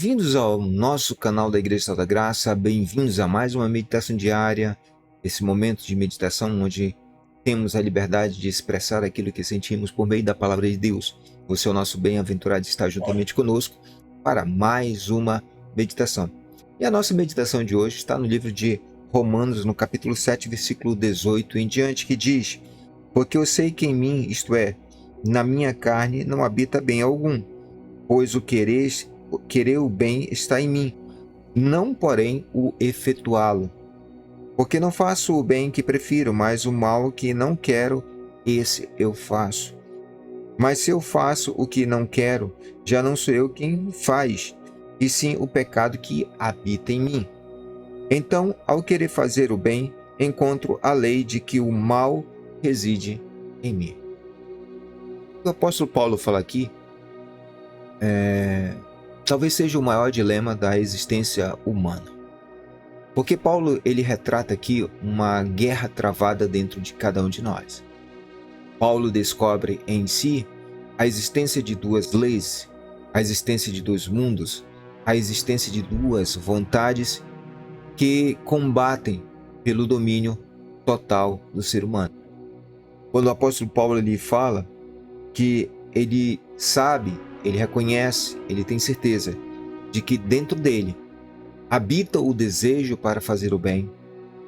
Bem-vindos ao nosso canal da Igreja Sal da Graça, bem-vindos a mais uma meditação diária, esse momento de meditação onde temos a liberdade de expressar aquilo que sentimos por meio da Palavra de Deus. Você é o nosso bem-aventurado está juntamente conosco para mais uma meditação. E a nossa meditação de hoje está no livro de Romanos, no capítulo 7, versículo 18 em diante, que diz: Porque eu sei que em mim, isto é, na minha carne, não habita bem algum, pois o querer o bem está em mim, não, porém, o efetuá-lo. Porque não faço o bem que prefiro, mas o mal que não quero, esse eu faço. Mas se eu faço o que não quero, já não sou eu quem faz, e sim o pecado que habita em mim. Então, ao querer fazer o bem, encontro a lei de que o mal reside em mim. O apóstolo Paulo fala aqui, talvez seja o maior dilema da existência humana. Porque Paulo, ele retrata aqui uma guerra travada dentro de cada um de nós. Paulo descobre em si a existência de duas leis, a existência de dois mundos, a existência de duas vontades que combatem pelo domínio total do ser humano. Quando o apóstolo Paulo ele fala que ele sabe, ele reconhece, ele tem certeza de que dentro dele habita o desejo para fazer o bem,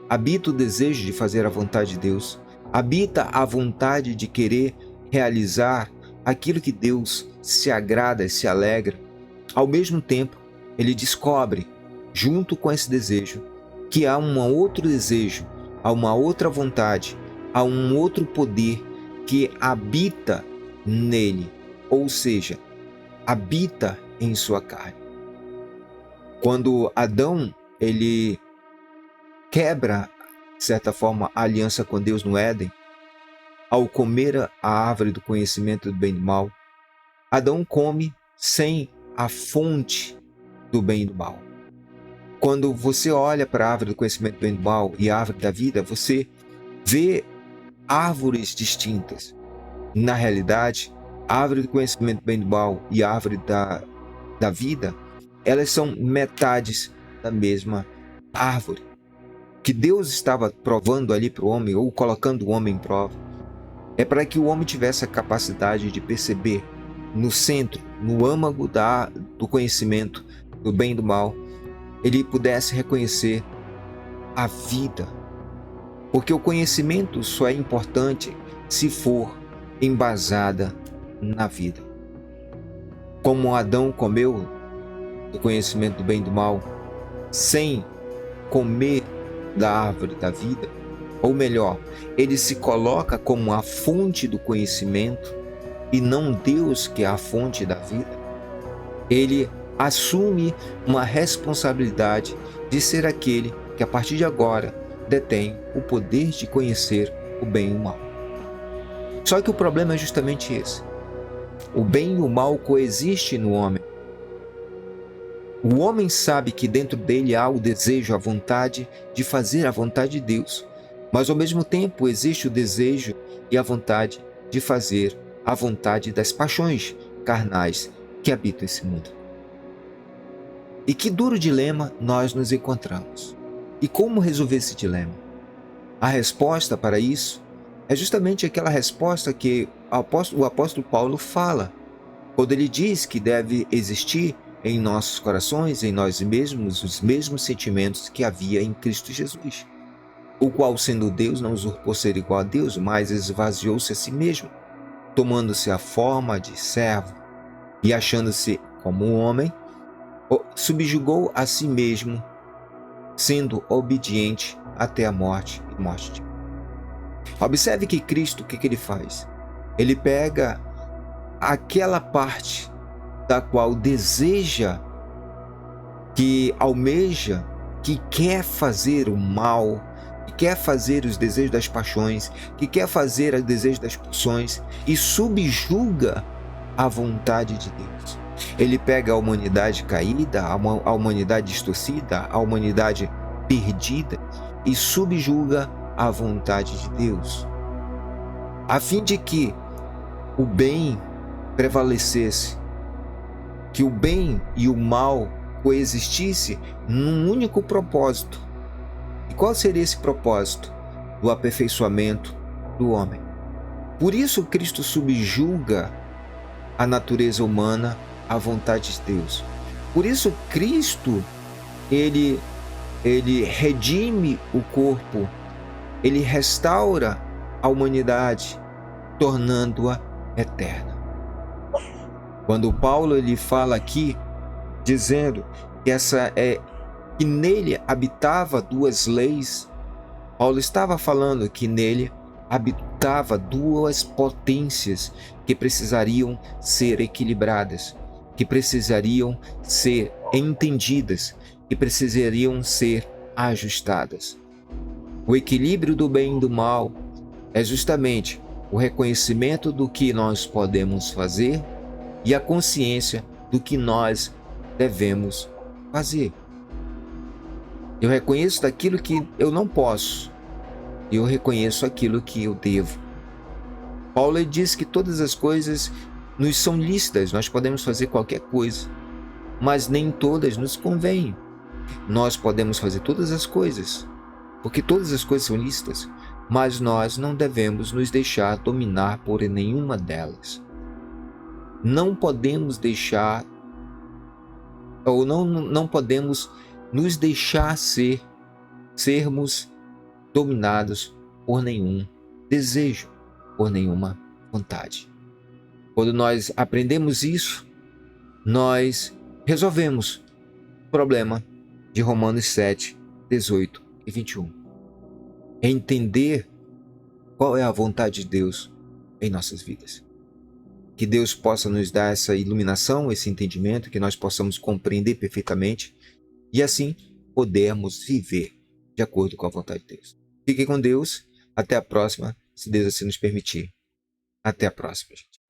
habita o desejo de fazer a vontade de Deus, habita a vontade de querer realizar aquilo que Deus se agrada, se alegra. Ao mesmo tempo, ele descobre, junto com esse desejo, que há um outro desejo, há uma outra vontade, há um outro poder que habita nele, ou seja, habita em sua carne. Quando Adão, ele quebra, de certa forma, a aliança com Deus no Éden, ao comer a árvore do conhecimento do bem e do mal, Adão come sem a fonte do bem e do mal. Quando você olha para a árvore do conhecimento do bem e do mal e a árvore da vida, você vê árvores distintas. Na realidade, a árvore do conhecimento do bem e do mal e a árvore da vida, elas são metades da mesma árvore. Que Deus estava provando ali para o homem, ou colocando o homem em prova, é para que o homem tivesse a capacidade de perceber no centro, no âmago do conhecimento do bem e do mal, ele pudesse reconhecer a vida. Porque o conhecimento só é importante se for embasada na vida. Como Adão comeu do conhecimento do bem e do mal sem comer da árvore da vida, ou melhor, ele se coloca como a fonte do conhecimento e não Deus que é a fonte da vida, ele assume uma responsabilidade de ser aquele que a partir de agora detém o poder de conhecer o bem e o mal. Só que o problema é justamente esse. O bem e o mal coexistem no homem. O homem sabe que dentro dele há o desejo, a vontade de fazer a vontade de Deus, mas ao mesmo tempo existe o desejo e a vontade de fazer a vontade das paixões carnais que habitam esse mundo. E que duro dilema nós nos encontramos. E como resolver esse dilema? A resposta para isso é justamente aquela resposta que o apóstolo Paulo fala, quando ele diz que deve existir em nossos corações, em nós mesmos, os mesmos sentimentos que havia em Cristo Jesus, o qual, sendo Deus, não usurpou ser igual a Deus, mas esvaziou-se a si mesmo, tomando-se a forma de servo e achando-se como um homem, subjugou a si mesmo, sendo obediente até a morte e morte de cruz. Observe que Cristo, o que ele faz? Ele pega aquela parte da qual deseja, que almeja, que quer fazer o mal, que quer fazer os desejos das paixões, que quer fazer os desejos das pulsões e subjuga a vontade de Deus. Ele pega a humanidade caída, a humanidade distorcida, a humanidade perdida e subjuga a vontade de Deus, a fim de que o bem prevalecesse, que o bem e o mal coexistisse num único propósito. E qual seria esse propósito? Do aperfeiçoamento do homem. Por isso Cristo subjuga a natureza humana à vontade de Deus. Por isso Cristo, ele redime o corpo, ele restaura a humanidade, tornando-a eterna. Quando Paulo ele fala aqui, dizendo que nele habitava duas leis, Paulo estava falando que nele habitava duas potências que precisariam ser equilibradas, que precisariam ser entendidas, que precisariam ser ajustadas. O equilíbrio do bem e do mal é justamente o reconhecimento do que nós podemos fazer e a consciência do que nós devemos fazer. Eu reconheço daquilo que eu não posso, e eu reconheço aquilo que eu devo. Paulo diz que todas as coisas nos são lícitas, nós podemos fazer qualquer coisa, mas nem todas nos convêm. Nós podemos fazer todas as coisas, porque todas as coisas são lícitas, mas nós não devemos nos deixar dominar por nenhuma delas. Não podemos deixar, ou não podemos nos deixar sermos dominados por nenhum desejo, por nenhuma vontade. Quando nós aprendemos isso, nós resolvemos o problema de Romanos 7, 18 e 21. Entender qual é a vontade de Deus em nossas vidas. Que Deus possa nos dar essa iluminação, esse entendimento, que nós possamos compreender perfeitamente e assim podermos viver de acordo com a vontade de Deus. Fique com Deus. Até a próxima, se Deus assim nos permitir. Até a próxima, gente.